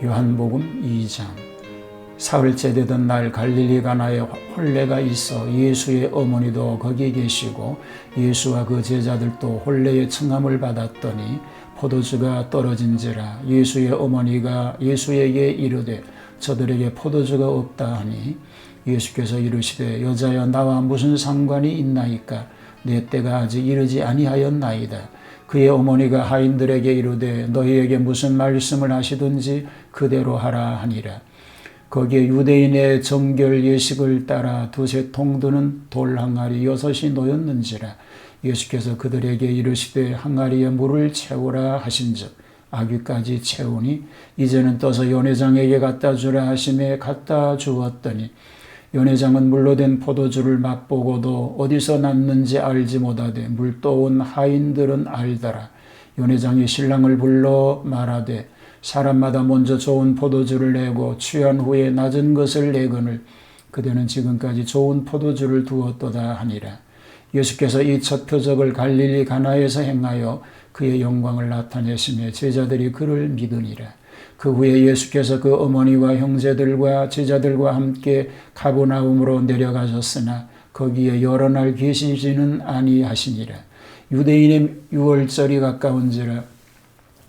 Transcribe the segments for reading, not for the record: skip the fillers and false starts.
요한복음 2장. 사흘째 되던 날 갈릴리 가나에 혼례가 있어 예수의 어머니도 거기 계시고 예수와 그 제자들도 혼례의 청함을 받았더니 포도주가 떨어진지라. 예수의 어머니가 예수에게 이르되 저들에게 포도주가 없다 하니 예수께서 이르시되 여자여 나와 무슨 상관이 있나이까? 내 때가 아직 이르지 아니하였나이다. 그의 어머니가 하인들에게 이르되 너희에게 무슨 말씀을 하시든지 그대로 하라 하니라. 거기에 유대인의 정결 예식을 따라 두세 통 드는 돌 항아리 6이 놓였는지라. 예수께서 그들에게 이르시되 항아리에 물을 채우라 하신즉 아귀까지 채우니 이제는 떠서 연회장에게 갖다 주라 하심에 갖다 주었더니 연회장은 물로 된 포도주를 맛보고도 어디서 났는지 알지 못하되 물 떠온 하인들은 알더라. 연회장이 신랑을 불러 말하되 사람마다 먼저 좋은 포도주를 내고 취한 후에 낮은 것을 내거늘 그대는 지금까지 좋은 포도주를 두었도다 하니라. 예수께서 이 첫 표적을 갈릴리 가나에서 행하여 그의 영광을 나타내시며 제자들이 그를 믿으니라. 그 후에 예수께서 그 어머니와 형제들과 제자들과 함께 가버나움으로 내려가셨으나 거기에 여러 날 계시지는 아니하시니라. 유대인의 유월절이 가까운지라.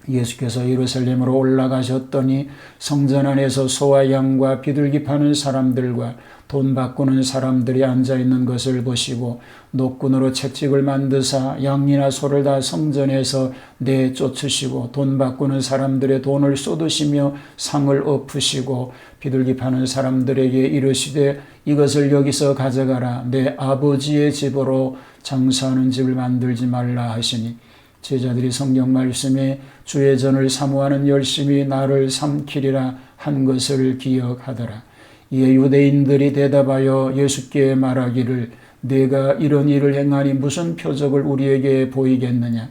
예수께서 예루살렘으로 올라가셨더니 성전 안에서 소와 양과 비둘기 파는 사람들과 돈 바꾸는 사람들이 앉아있는 것을 보시고 노끈으로 채찍을 만드사 양이나 소를 다 성전에서 내쫓으시고 돈 바꾸는 사람들의 돈을 쏟으시며 상을 엎으시고 비둘기 파는 사람들에게 이르시되 이것을 여기서 가져가라. 내 아버지의 집으로 장사하는 집을 만들지 말라 하시니 제자들이 성경 말씀에 주의 전을 사모하는 열심히 나를 삼키리라 한 것을 기억하더라. 이에 유대인들이 대답하여 예수께 말하기를 내가 이런 일을 행하니 무슨 표적을 우리에게 보이겠느냐.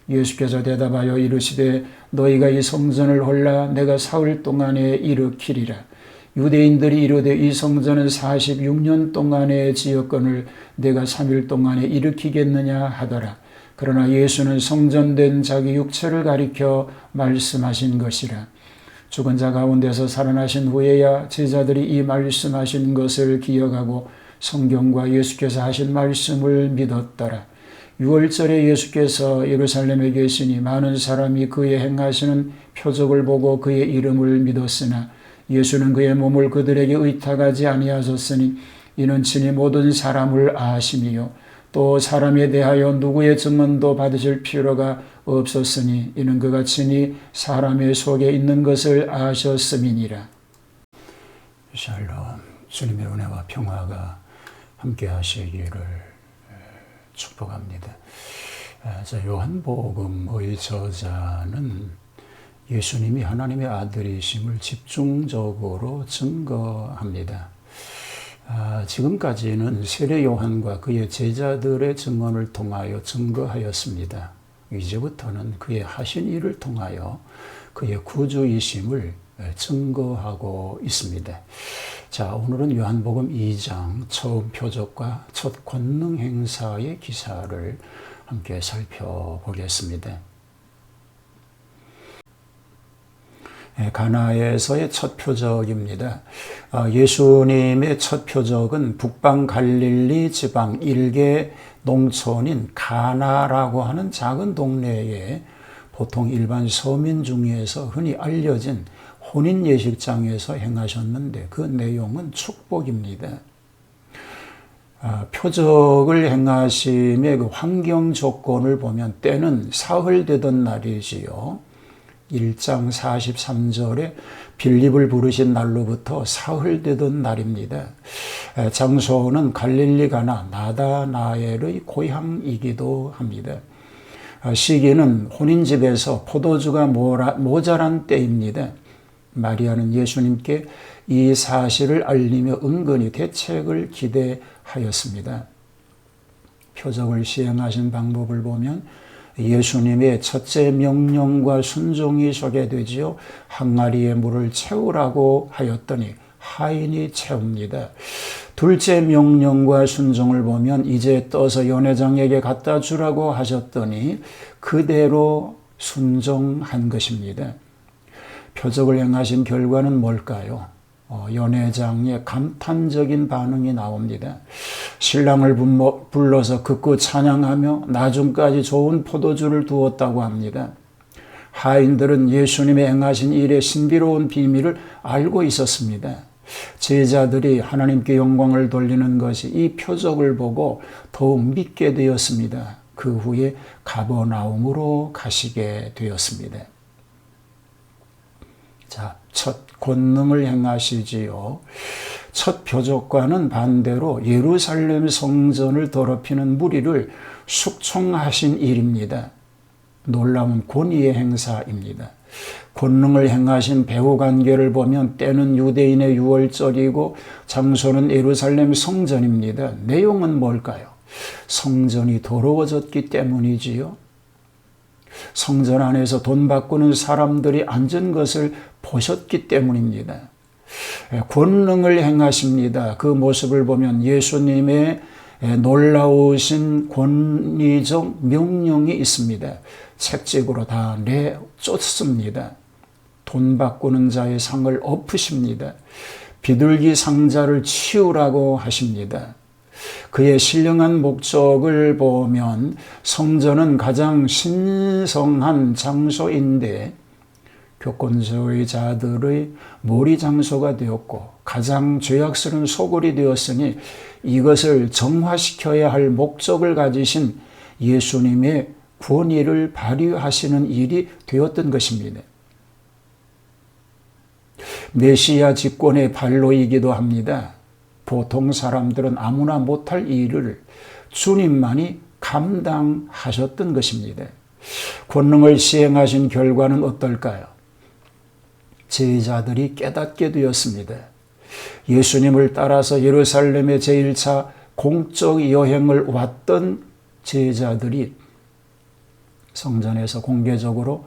예수께서 대답하여 이르시되 너희가 이 성전을 홀라 내가 사흘 동안에 일으키리라. 유대인들이 이르되 이 성전은 46년 동안에 지었거늘 내가 3일 동안에 일으키겠느냐 하더라. 그러나 예수는 성전된 자기 육체를 가리켜 말씀하신 것이라. 죽은 자 가운데서 살아나신 후에야 제자들이 이 말씀하신 것을 기억하고 성경과 예수께서 하신 말씀을 믿었더라. 유월절에 예수께서 예루살렘에 계시니 많은 사람이 그의 행하시는 표적을 보고 그의 이름을 믿었으나 예수는 그의 몸을 그들에게 의탁하지 아니하셨으니 이는 친히 모든 사람을 아심이요 또 사람에 대하여 누구의 증언도 받으실 필요가 없었으니 이는 그가 친히 사람의 속에 있는 것을 아셨음이니라. 샬롬. 주님의 은혜와 평화가 함께 하시기를 축복합니다. 요한복음의 저자는 예수님이 하나님의 아들이심을 집중적으로 증거합니다. 지금까지는 세례 요한과 그의 제자들의 증언을 통하여 증거하였습니다. 이제부터는 그의 하신 일을 통하여 그의 구주이심을 증거하고 있습니다. 자, 오늘은 요한복음 2장 처음 표적과 첫 권능 행사의 기사를 함께 살펴보겠습니다. 가나에서의 첫 표적입니다. 예수님의 첫 표적은 북방 갈릴리 지방 일개 농촌인 가나라고 하는 작은 동네에 보통 일반 서민 중에서 흔히 알려진 혼인 예식장에서 행하셨는데 그 내용은 축복입니다. 표적을 행하심의 그 환경 조건을 보면 때는 사흘 되던 날이지요. 1장 43절에 빌립을 부르신 날로부터 사흘 되던 날입니다. 장소는 갈릴리 가나 나다나엘의 고향이기도 합니다. 시기는 혼인집에서 포도주가 모자란 때입니다. 마리아는 예수님께 이 사실을 알리며 은근히 대책을 기대하였습니다. 표적을 시행하신 방법을 보면 예수님의 첫째 명령과 순종이 소개되지요. 항아리에 물을 채우라고 하였더니 하인이 채웁니다. 둘째 명령과 순종을 보면 이제 떠서 연회장에게 갖다 주라고 하셨더니 그대로 순종한 것입니다. 표적을 행하신 결과는 뭘까요? 연회장에 감탄적인 반응이 나옵니다. 신랑을 불러서 극구 찬양하며 나중까지 좋은 포도주를 두었다고 합니다. 하인들은 예수님의 행하신 일의 신비로운 비밀을 알고 있었습니다. 제자들이 하나님께 영광을 돌리는 것이 이 표적을 보고 더욱 믿게 되었습니다. 그 후에 가버나움으로 가시게 되었습니다. 자, 첫 권능을 행하시지요. 첫 표적과는 반대로 예루살렘 성전을 더럽히는 무리를 숙청하신 일입니다. 놀라운 권위의 행사입니다. 권능을 행하신 배후 관계를 보면 때는 유대인의 유월절이고 장소는 예루살렘 성전입니다. 내용은 뭘까요? 성전이 더러워졌기 때문이지요. 성전 안에서 돈 바꾸는 사람들이 앉은 것을 보셨기 때문입니다. 권능을 행하십니다. 그 모습을 보면 예수님의 놀라우신 권위적 명령이 있습니다. 채찍으로 다 내쫓습니다. 돈 바꾸는 자의 상을 엎으십니다. 비둘기 상자를 치우라고 하십니다. 그의 신령한 목적을 보면 성전은 가장 신성한 장소인데 교권주의자들의 몰이 장소가 되었고 가장 죄악스러운 소굴이 되었으니 이것을 정화시켜야 할 목적을 가지신 예수님의 권위를 발휘하시는 일이 되었던 것입니다. 메시아 집권의 발로이기도 합니다. 보통 사람들은 아무나 못할 일을 주님만이 감당하셨던 것입니다. 권능을 시행하신 결과는 어떨까요? 제자들이 깨닫게 되었습니다. 예수님을 따라서 예루살렘의 제1차 공적 여행을 왔던 제자들이 성전에서 공개적으로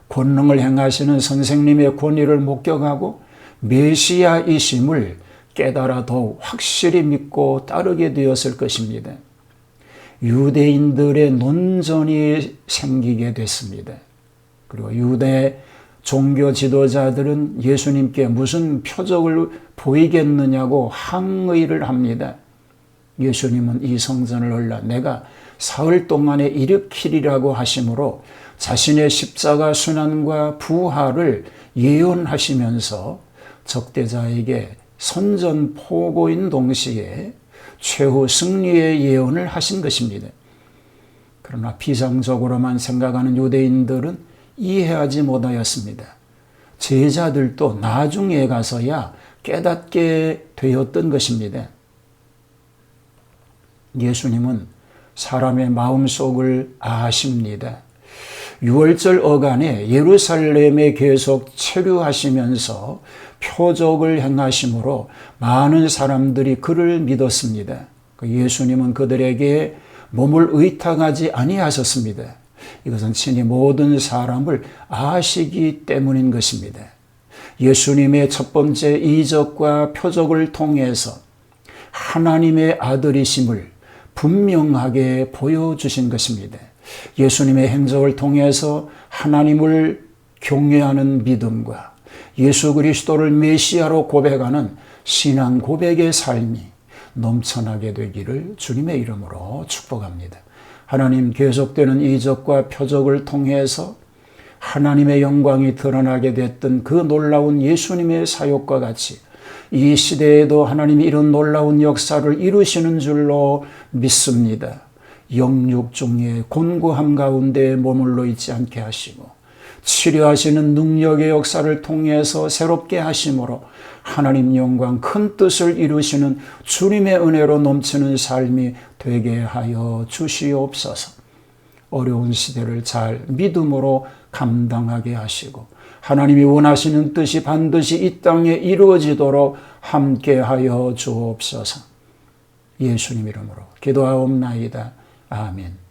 권능을 행하시는 선생님의 권위를 목격하고 메시아이심을 깨달아 더욱 확실히 믿고 따르게 되었을 것입니다. 유대인들의 논전이 생기게 됐습니다. 그리고 유대 종교 지도자들은 예수님께 무슨 표적을 보이겠느냐고 항의를 합니다. 예수님은 이 성전을 올라 내가 사흘 동안에 일으키리라고 하심으로 자신의 십자가 순환과 부활을 예언하시면서 적대자에게 선전포고인 동시에 최후 승리의 예언을 하신 것입니다. 그러나 비상적으로만 생각하는 유대인들은 이해하지 못하였습니다. 제자들도 나중에 가서야 깨닫게 되었던 것입니다. 예수님은 사람의 마음속을 아십니다. 유월절 어간에 예루살렘에 계속 체류하시면서 표적을 행하심으로 많은 사람들이 그를 믿었습니다. 예수님은 그들에게 몸을 의탁하지 아니하셨습니다. 이것은 친히 모든 사람을 아시기 때문인 것입니다. 예수님의 첫 번째 이적과 표적을 통해서 하나님의 아들이심을 분명하게 보여주신 것입니다. 예수님의 행적을 통해서 하나님을 경외하는 믿음과 예수 그리스도를 메시아로 고백하는 신앙 고백의 삶이 넘쳐나게 되기를 주님의 이름으로 축복합니다. 하나님, 계속되는 이적과 표적을 통해서 하나님의 영광이 드러나게 됐던 그 놀라운 예수님의 사역과 같이 이 시대에도 하나님이 이런 놀라운 역사를 이루시는 줄로 믿습니다. 영육 중에 곤고함 가운데 머물러 있지 않게 하시고 치료하시는 능력의 역사를 통해서 새롭게 하심으로 하나님 영광 큰 뜻을 이루시는 주님의 은혜로 넘치는 삶이 되게 하여 주시옵소서. 어려운 시대를 잘 믿음으로 감당하게 하시고 하나님이 원하시는 뜻이 반드시 이 땅에 이루어지도록 함께하여 주옵소서. 예수님 이름으로 기도하옵나이다. 아멘.